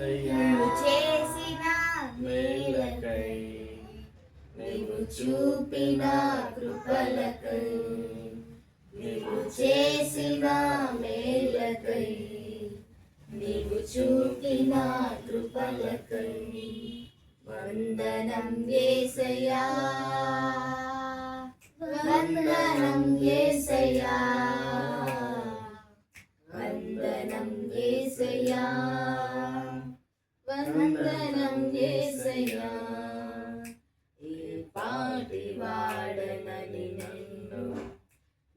నీవు చేసిన మేలకై, నీవు చూపిన కృపలకై, నీవు చేసిన మేలకై, నీవు చూపిన కృపలకై వందనం యేసయ్యా, వందనం యేసయ్యా, వందనం యేసయ్యా, వందనం యేసయ్యా. ఈ పాటి వాడనని నన్ను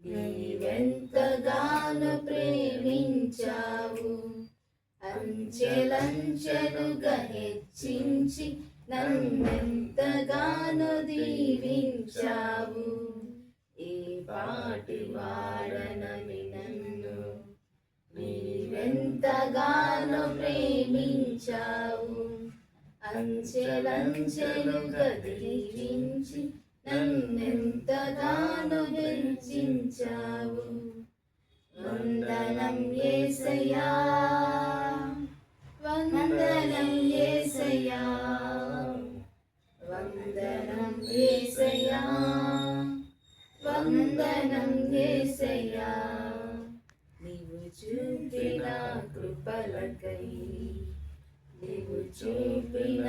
నీవెంతగానో ప్రేమించావు, అంచెలంచెలుగా హెచ్చించి నన్నెంతగానో దీవించావు. ఈ పాటి వాడనని నన్ను నీవెంతగానో ప్రేమించావు, అంచెలంచెలుగా దీవించి నన్నెంతగానో హెచ్చించావు. వందనం యేసయ్యా, వందనం యేసయ్యా, వందనం యేసయ్యా, వందనం యేసయ్యా. నీవు చూపిన కృపలకై, నీవు చూపిన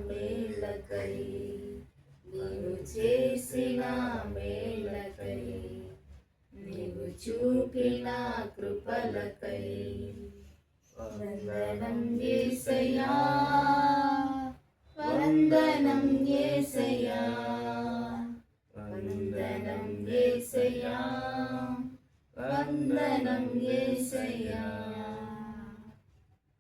మేలకై, నీవు చేసిన మేలకై, నీవు చూపిన కృపలకై వందనం యేసయ్యా, వందనం యేసయ్యా, వందనం యేసయ్యా, వందనం యేసయ్యా.